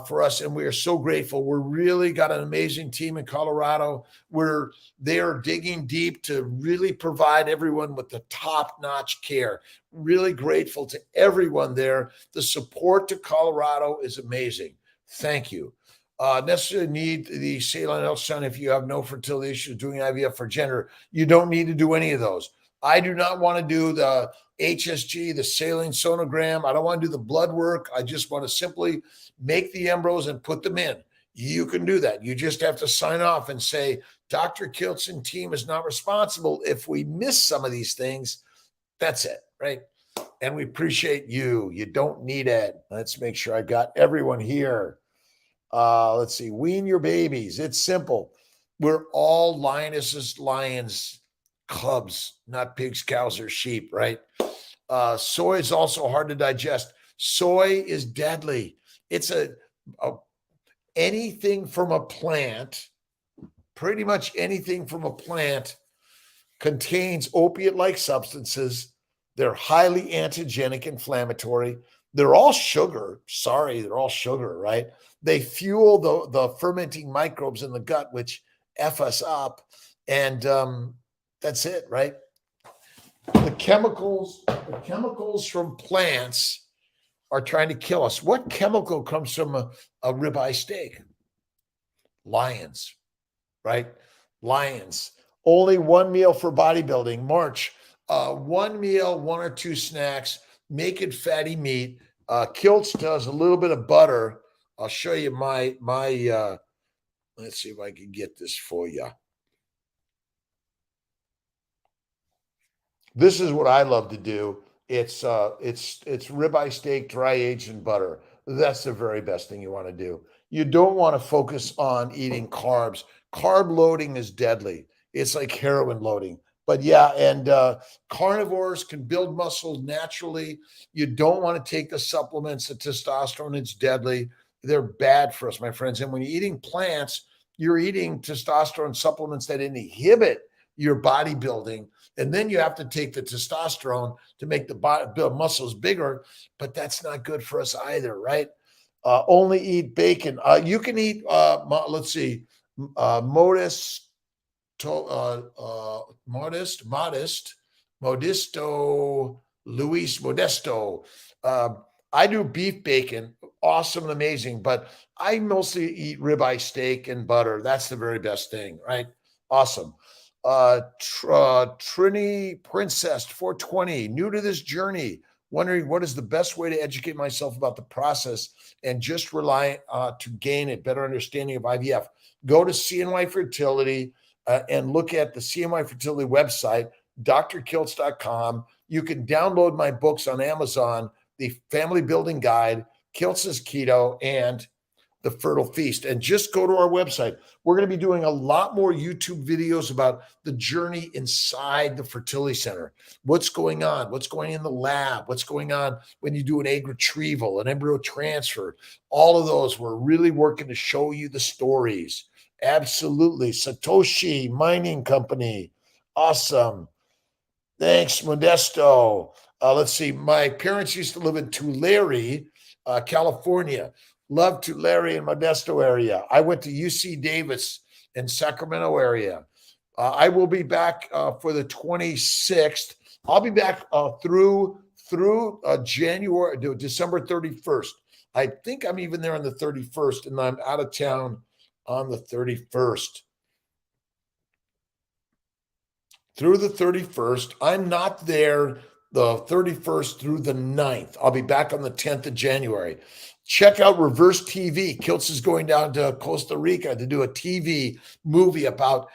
for us, and we are so grateful. We're really got an amazing team in Colorado. They are digging deep to really provide everyone with the top-notch care. Really grateful to everyone there. The support to Colorado is amazing. Thank you. Necessarily need the saline ultrasound if you have no fertility issues doing IVF for gender. You don't need to do any of those. I do not want to do the HSG, the saline sonogram. I don't want to do the blood work. I just want to simply make the embryos and put them in. You can do that. You just have to sign off and say, Dr. Kiltz and team is not responsible if we miss some of these things. That's it, right? And we appreciate you. You don't need it. Let's make sure I got everyone here. Let's see. Wean your babies. It's simple. We're all lionesses, lions, cubs, not pigs, cows, or sheep, right? Soy is also hard to digest. Soy is deadly. It's anything from a plant, pretty much anything from a plant contains opiate-like substances. They're highly antigenic, inflammatory. They're all sugar. Sorry, they're all sugar, right? They fuel the fermenting microbes in the gut, which F us up. And that's it, right? The chemicals from plants are trying to kill us. What chemical comes from a ribeye steak? Lions, right? Lions. Only one meal for bodybuilding. March. One meal, 1 or 2 snacks. Make it fatty meat. Kiltz does a little bit of butter. I'll show you my let's see if I can get this for you. This is what I love to do. It's ribeye steak, dry aged in butter. That's the very best thing you want to do. You don't want to focus on eating carbs. Carb loading is deadly. It's like heroin loading. But yeah, and carnivores can build muscle naturally. You don't want to take the supplements, the testosterone. It's deadly. They're bad for us, my friends. And when you're eating plants, you're eating testosterone supplements that inhibit your bodybuilding, and then you have to take the testosterone to make the body build muscles bigger, but that's not good for us either, right? Only eat bacon. You can eat let's see, modest to, Modisto, Luis Modesto. I do beef bacon, awesome and amazing, but I mostly eat ribeye steak and butter. That's the very best thing, right? Awesome. Trini Princess 420, new to this journey, wondering what is the best way to educate myself about the process and just rely to gain a better understanding of IVF. Go to CNY Fertility and look at the CNY Fertility website, drkiltz.com. You can download my books on Amazon, The Family Building Guide, Kiltz's Keto, and The Fertile Feast. And just go to our website. We're going to be doing a lot more YouTube videos about the journey inside the fertility center. What's going on? What's going in the lab? What's going on when you do an egg retrieval, an embryo transfer? All of those, we're really working to show you the stories. Absolutely. Satoshi Mining Company. Awesome. Thanks, Modesto. Let's see. My parents used to live in Tulare, California. Love Tulare and Modesto area. I went to UC Davis in Sacramento area. I will be back for the 26th. I'll be back through January, December 31st. I think I'm even there on the 31st, and I'm out of town on the 31st. Through the 31st. I'm not there the 31st through the 9th. I'll be back on the 10th of January. Check out Reverse TV. Kiltz is going down to Costa Rica to do a TV movie about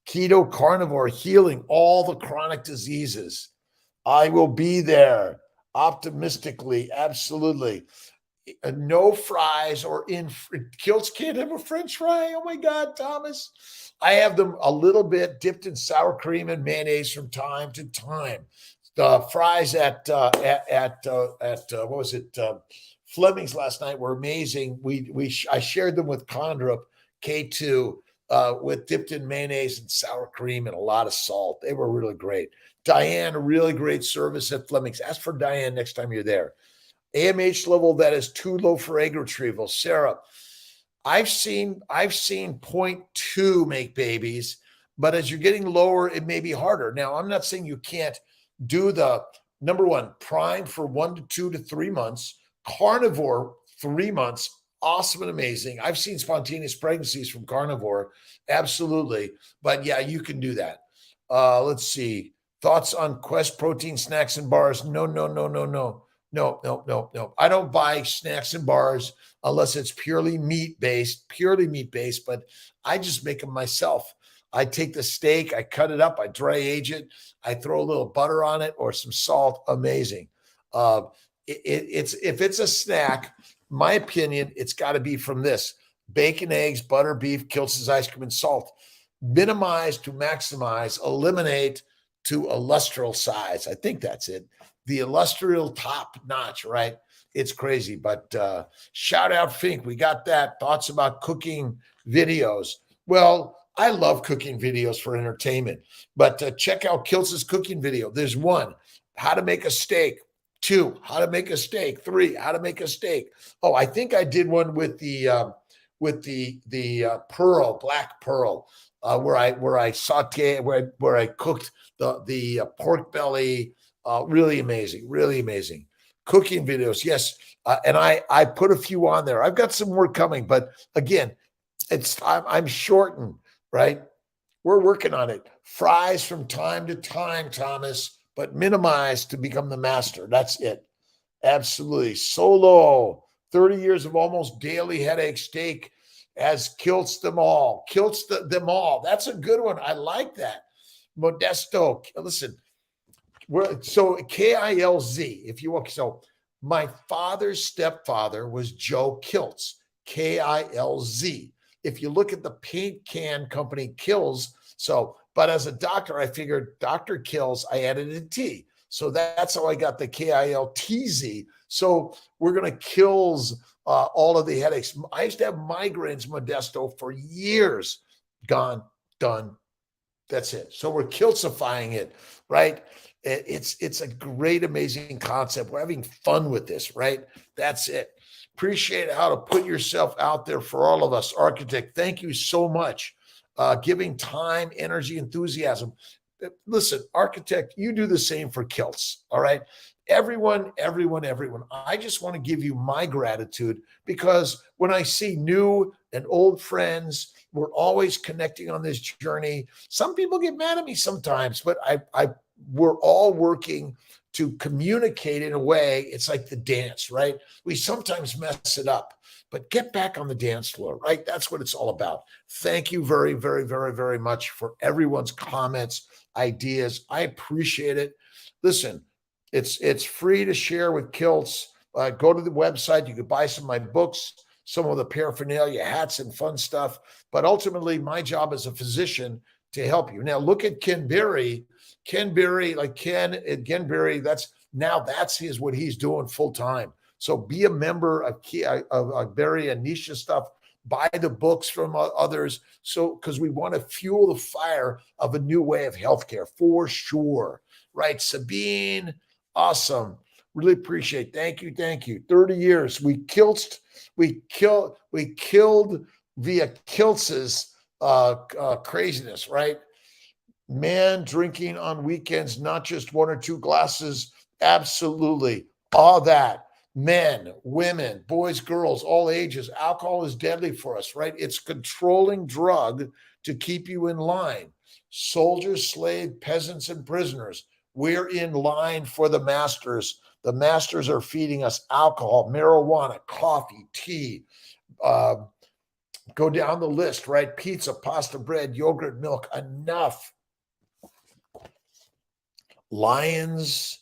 keto carnivore healing all the chronic diseases. I will be there optimistically, absolutely. No fries or in Kiltz can't have a French fry. Oh my God, Thomas. I have them a little bit dipped in sour cream and mayonnaise from time to time. The fries at what was it? Fleming's last night were amazing. I shared them with Condrup K2 with dipped in mayonnaise and sour cream and a lot of salt. They were really great. Diane, a really great service at Fleming's. Ask for Diane next time you're there. AMH level that is too low for egg retrieval. Sarah, I've seen 0.2 make babies, but as you're getting lower, it may be harder. Now, I'm not saying you can't do the number one, prime for 1 to 2 to 3 months, carnivore 3 months, awesome and amazing. I've seen spontaneous pregnancies from carnivore, absolutely. But yeah, you can do that. Let's see. Thoughts on Quest protein snacks and bars? No. No. I don't buy snacks and bars unless it's purely meat-based, but I just make them myself. I take the steak, I cut it up, I dry age it, I throw a little butter on it or some salt. Amazing. It's if it's a snack, my opinion, it's got to be from this: bacon, eggs, butter, beef, Kiltz's ice cream, and salt. Minimize to maximize, eliminate to illustrial size. I think that's it. The illustrial top notch, right? It's crazy. But shout out Fink. We got that. Thoughts about cooking videos. Well, I love cooking videos for entertainment, but check out Kiltz's cooking video. There's 1, how to make a steak. 2, how to make a steak. 3, how to make a steak. Oh, I think I did one with the pearl, black pearl, where I saute, where I cooked the pork belly. Really amazing cooking videos. Yes. And I put a few on there. I've got some more coming, but again, I'm shortened, right? We're working on it. Fries from time to time, Thomas, but minimize to become the master. That's it. Absolutely. Solo, 30 years of almost daily headache steak as Kiltz them all. Them all. That's a good one. I like that. Modesto. Listen, So Kilz, if you will. So my father's stepfather was Joe Kiltz, Kilz. If you look at the paint can company Kilz, so, but as a doctor, I figured Dr. Kiltz, I added a T. So that's how I got the Kiltz. So we're going to kills all of the headaches. I used to have migraines, Modesto, for years. Gone, done. That's it. So we're kiltsifying it, right? It's a great, amazing concept. We're having fun with this, right? That's it. Appreciate how to put yourself out there for all of us. Architect, thank you so much. Giving time, energy, enthusiasm. Listen, Architect, you do the same for Kiltz, all right? Everyone. I just want to give you my gratitude because when I see new and old friends, we're always connecting on this journey. Some people get mad at me sometimes, but we're all working to communicate in a way. It's like the dance, right? We sometimes mess it up, but get back on the dance floor, right? That's what it's all about. Thank you very, very, very, very much for everyone's comments, ideas. I appreciate it. Listen, it's free to share with Kiltz. Go to the website. You can buy some of my books, some of the paraphernalia, hats, and fun stuff. But ultimately, my job as a physician to help you. Now, look at Ken Berry. Ken Berry, like Ken Berry, that's what he's doing full time. So be a member of Berry and Nisha stuff. Buy the books from others. So because we want to fuel the fire of a new way of healthcare for sure. Right, Sabine, awesome. Really appreciate. Thank you. 30 years. We killed via Kiltz's craziness, right? Man drinking on weekends, not just one or two glasses. Absolutely. All that. Men, women, boys, girls, all ages. Alcohol is deadly for us, right? It's a controlling drug to keep you in line. Soldiers, slave, peasants, and prisoners. We're in line for the masters. The masters are feeding us alcohol, marijuana, coffee, tea. Go down the list, right? Pizza, pasta, bread, yogurt, milk. Enough. Lions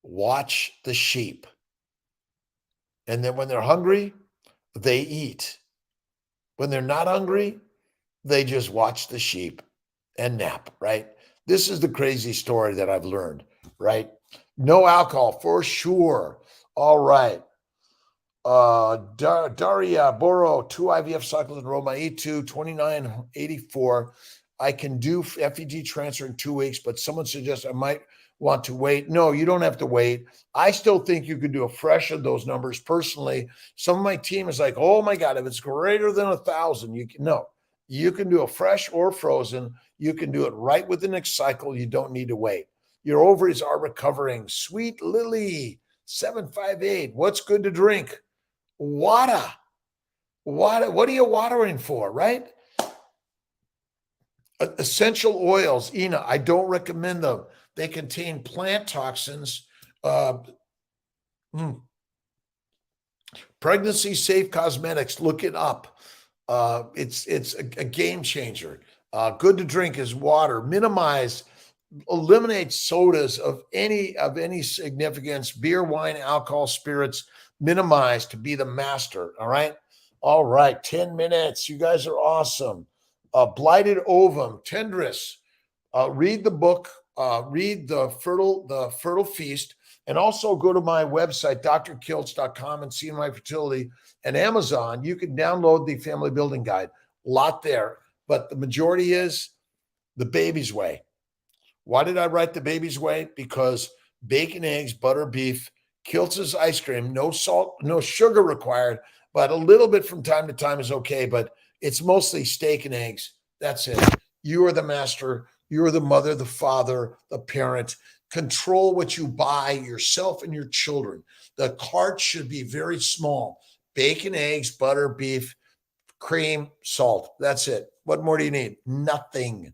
watch the sheep. And then when they're hungry, they eat. When they're not hungry, they just watch the sheep and nap, right? This is the crazy story that I've learned, right? No alcohol for sure. All right. Daria Boro, 2 IVF cycles in Roma, E2, 2984. I can do FEG transfer in 2 weeks, but someone suggests I might want to wait. No, you don't have to wait. I still think you could do a fresh of those numbers. Personally, some of my team is like, oh my God, if it's greater than 1,000, you can do a fresh or frozen. You can do it right with the next cycle. You don't need to wait. Your ovaries are recovering. Sweet Lily, 758. What's good to drink? Water. What are you watering for, right? Essential oils, Ina, I don't recommend them. They contain plant toxins. Pregnancy safe cosmetics, look it up. It's a game changer. Good to drink is water. Eliminate sodas of any significance. Beer, wine, alcohol, spirits. Minimize to be the master. All right. 10 minutes. You guys are awesome. Blighted ovum, tendrous. Read the book. Read the Fertile Feast, and also go to my website, drkiltz.com, and see my fertility. And Amazon, you can download the family building guide. A lot there, but the majority is the baby's way. Why did I write the baby's way? Because bacon, eggs, butter, beef, Kiltz's ice cream, no salt, no sugar required, but a little bit from time to time is okay. But it's mostly steak and eggs. That's it. You are the master. You're the mother, the father, the parent. Control what you buy, yourself and your children. The cart should be very small. Bacon, eggs, butter, beef, cream, salt. That's it. What more do you need? Nothing.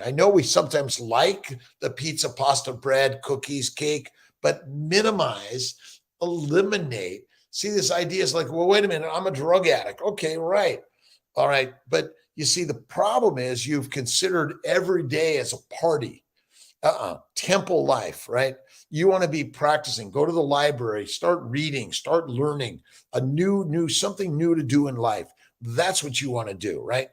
I know we sometimes like the pizza, pasta, bread, cookies, cake, but minimize, eliminate. See, this idea is like, well, wait a minute, I'm a drug addict. Okay, right. All right. But you see, the problem is you've considered every day as a party. Temple life, right? You want to be practicing, go to the library, start reading, start learning something new to do in life. That's what you want to do, right?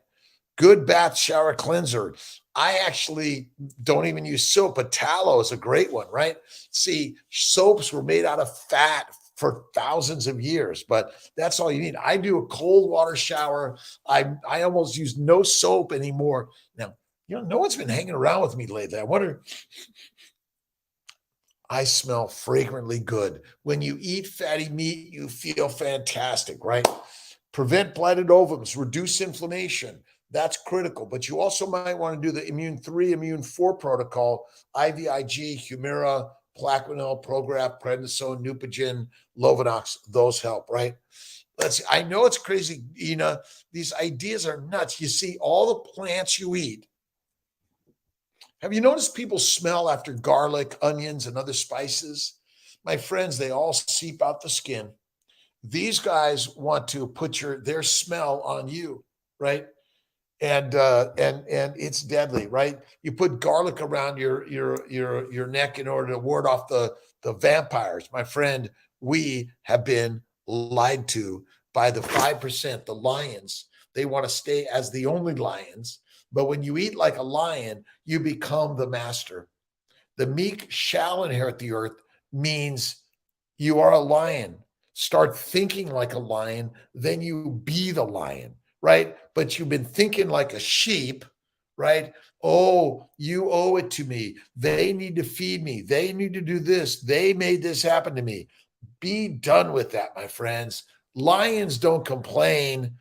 Good bath, shower, cleanser. I actually don't even use soap, but tallow is a great one, right? See, soaps were made out of fat for thousands of years, but that's all you need. I do a cold water shower. I almost use no soap anymore. Now, no one's been hanging around with me lately. I wonder, I smell fragrantly good. When you eat fatty meat, you feel fantastic, right? Prevent blighted ovums, reduce inflammation. That's critical. But you also might want to do the Immune 3, Immune 4 protocol, IVIG, Humira, Plaquenil, Prograf, Prednisone, Neupogen, Lovenox. Those help, right? I know it's crazy, Ina. These ideas are nuts. You see, all the plants you eat. Have you noticed people smell after garlic, onions, and other spices? My friends, they all seep out the skin. These guys want to put their smell on you, right? And it's deadly, right? You put garlic around your neck in order to ward off the vampires. My friend, we have been lied to by the 5%, the lions. They want to stay as the only lions. But when you eat like a lion, you become the master. The meek shall inherit the earth means you are a lion. Start thinking like a lion, then you be the lion, right? But you've been thinking like a sheep, right? Oh, you owe it to me. They need to feed me. They need to do this. They made this happen to me. Be done with that, my friends. Lions don't complain.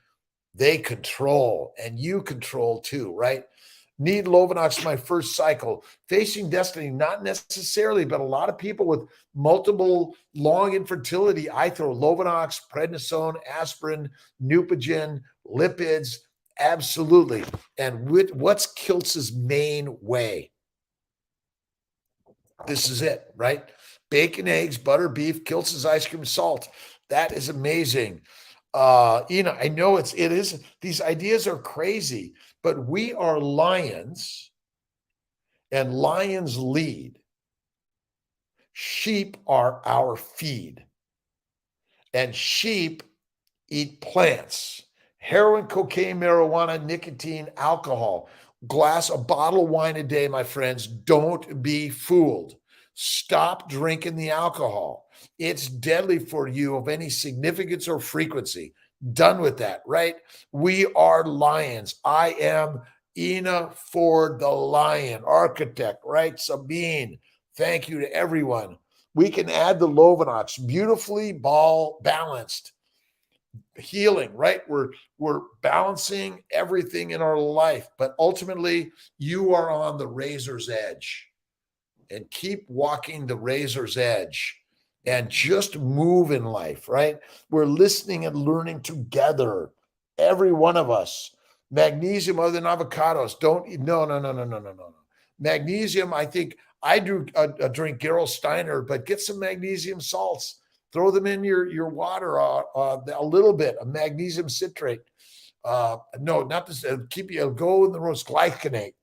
They control, and you control too, right? Need Lovenox my first cycle. Facing destiny, not necessarily, but a lot of people with multiple long infertility, I throw Lovenox, prednisone, aspirin, Neupogen, lipids, absolutely. And what's Kiltz's main way? This is it, right? Bacon, eggs, butter, beef, Kiltz's ice cream, salt. That is amazing. I know it is, these ideas are crazy, but we are lions and lions lead. Sheep are our feed, and sheep eat plants, heroin, cocaine, marijuana, nicotine, alcohol, a bottle of wine a day, my friends. Don't be fooled. Stop drinking the alcohol. It's deadly for you of any significance or frequency. Done with that, right? We are lions. I am Ina Ford, the lion architect, right? Sabine, thank you to everyone. We can add the Lovenox, beautifully balanced, healing, right? We're balancing everything in our life, but ultimately you are on the razor's edge. And keep walking the razor's edge and just move in life, right? We're listening and learning together, every one of us. Magnesium other than avocados. No. Magnesium, I think I do drink Gerolsteiner, but get some magnesium salts. Throw them in your water a little bit of magnesium citrate. No, not this. Keep you go in the roast glycinate.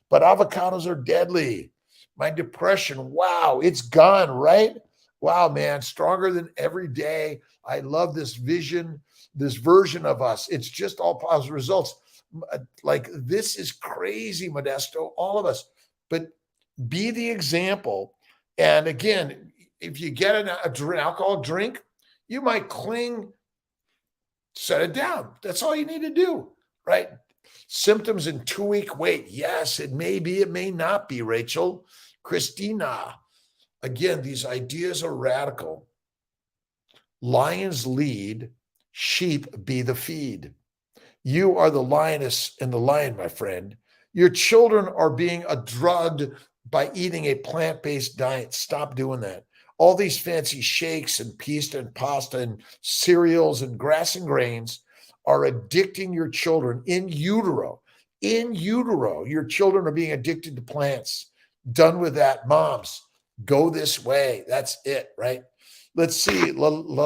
But avocados are deadly. My depression, wow, it's gone, right? Wow, man, stronger than every day. I love this vision, this version of us. It's just all positive results. Like, this is crazy, Modesto, all of us. But be the example. And again, if you get an alcoholic drink, you might cling, set it down. That's all you need to do, right? Symptoms in 2-week wait. Yes, it may be, it may not be, Rachel. Christina, again, these ideas are radical. Lions lead, sheep be the feed. You are the lioness and the lion, my friend. Your children are being drugged by eating a plant-based diet. Stop doing that. All these fancy shakes and pasta and cereals and grass and grains are addicting your children in utero. In utero, your children are being addicted to plants. Done with that, moms. Go this way. That's it, right? Let's see, Lealina.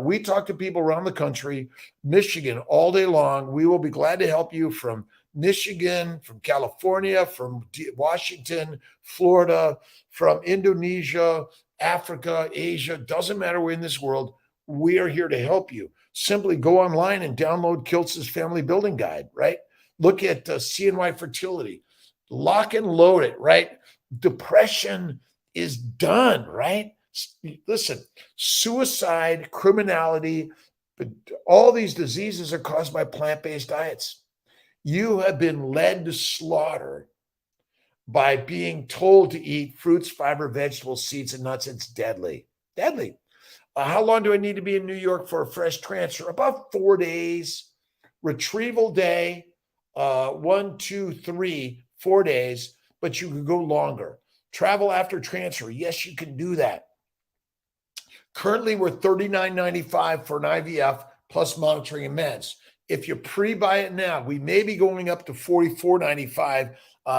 We talk to people around the country, Michigan, all day long. We will be glad to help you from Michigan, from California, from Washington, Florida, from Indonesia, Africa, Asia, doesn't matter where in this world, we are here to help you. Simply go online and download Kiltz's Family Building Guide, right? Look at CNY Fertility. Lock and load it, right? Depression is done, right? Listen, suicide, criminality, but all these diseases are caused by plant-based diets. You have been led to slaughter by being told to eat fruits, fiber, vegetables, seeds, and nuts. It's deadly. Deadly. How long do I need to be in New York for a fresh transfer? About 4 days. Retrieval day, 1, 2, 3, 4 days, but you can go longer. Travel after transfer. Yes, you can do that. Currently, we're $39.95 for an IVF plus monitoring and meds. If you pre-buy it now, we may be going up to $44.95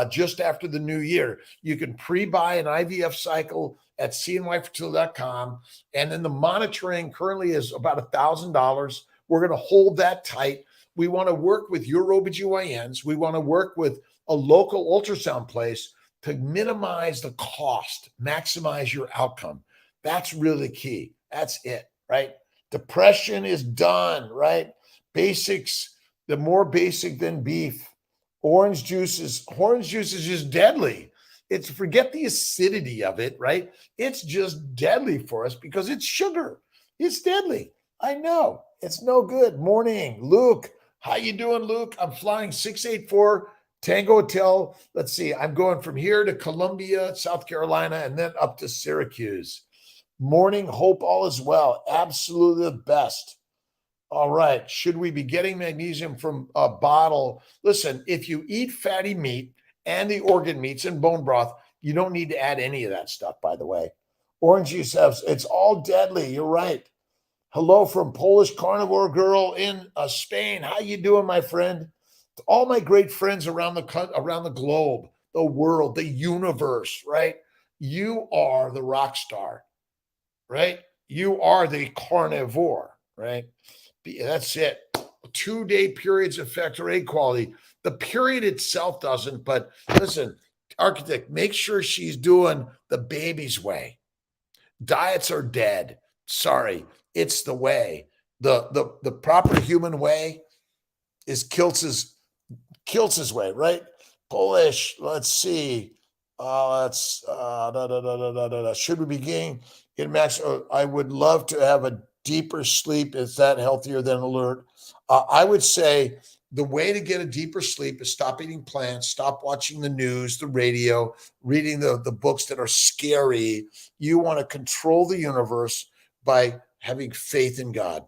just after the new year. You can pre-buy an IVF cycle at cnyfertility.com. And then the monitoring currently is about $1,000. We're going to hold that tight. We want to work with your OBGYNs. We want to work with a local ultrasound place to minimize the cost, maximize your outcome. That's really key. That's it, right? Depression is done, right? Basics, the more basic than beef. Orange juice is just deadly. It's forget the acidity of it, right? It's just deadly for us because it's sugar. It's deadly. I know. It's no good. Morning, Luke. How you doing, Luke? I'm flying 684 Tango Hotel. Let's see. I'm going from here to Columbia, South Carolina, and then up to Syracuse. Morning, hope all is well. Absolutely the best. All right. Should we be getting magnesium from a bottle? Listen, if you eat fatty meat and the organ meats and bone broth, you don't need to add any of that stuff, by the way. Orange juice has, it's all deadly. You're right. Hello from Polish carnivore girl in Spain. How you doing, my friend? To all my great friends around the globe, the world, the universe, right? You are the rock star, right? You are the carnivore, right? That's it. 2-day periods affect her egg quality. The period itself doesn't, but listen, architect, make sure she's doing the baby's way. Diets are dead. Sorry, it's the way. The proper human way is Kiltz's way, right? Polish. Let's see. Should we be getting in max? I would love to have a deeper sleep. Is that healthier than alert? I would say the way to get a deeper sleep is stop eating plants, stop watching the news, the radio, reading the books that are scary. You want to control the universe by having faith in God.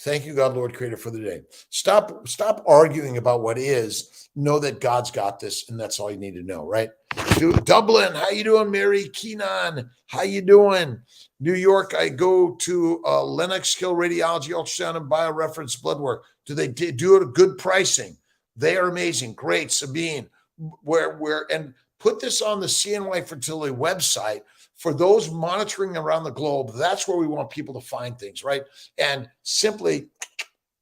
Thank you, God, Lord, Creator, for the day. Stop arguing about what is. Know that God's got this, and that's all you need to know, right? Dublin, how you doing, Mary Keenan? How you doing? New York, I go to Lenox Hill Radiology, Ultrasound, and BioReference Blood Work. Do they do it at good pricing? They are amazing. Great, Sabine. And put this on the CNY Fertility website. For those monitoring around the globe, that's where we want people to find things, right? And simply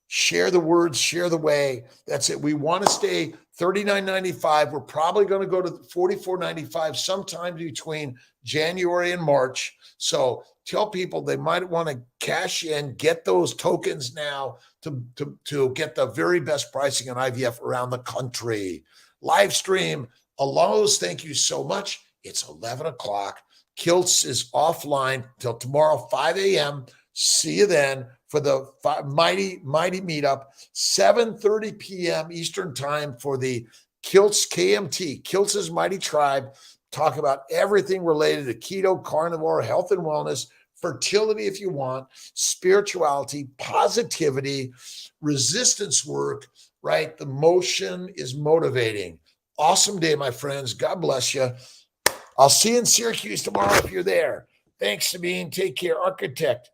share the words, share the way. That's it. We want to stay $39.95. We're probably going to go to $44.95 sometime between January and March. So tell people they might want to cash in, get those tokens now to get the very best pricing on IVF around the country. Live stream. Aloes, thank you so much. It's 11 o'clock. Kiltz is offline till tomorrow, 5 a.m. See you then for the mighty meetup, 7:30 p.m. Eastern time for the Kiltz KMT, Kiltz's Mighty Tribe. Talk about everything related to keto, carnivore, health and wellness, fertility if you want, spirituality, positivity, resistance work, right? The motion is motivating. Awesome day, my friends. God bless you. I'll see you in Syracuse tomorrow if you're there. Thanks, Sabine. Take care. Architect.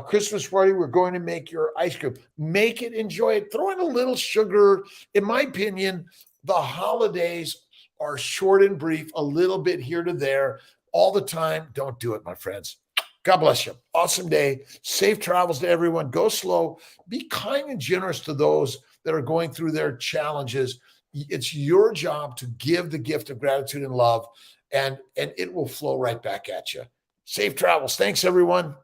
Christmas party, we're going to make your ice cream. Make it, enjoy it. Throw in a little sugar. In my opinion, the holidays are short and brief, a little bit here to there. All the time. Don't do it, my friends. God bless you. Awesome day. Safe travels to everyone. Go slow. Be kind and generous to those that are going through their challenges. it's your job to give the gift of gratitude and love, and it will flow right back at you. Safe travels. Thanks, everyone.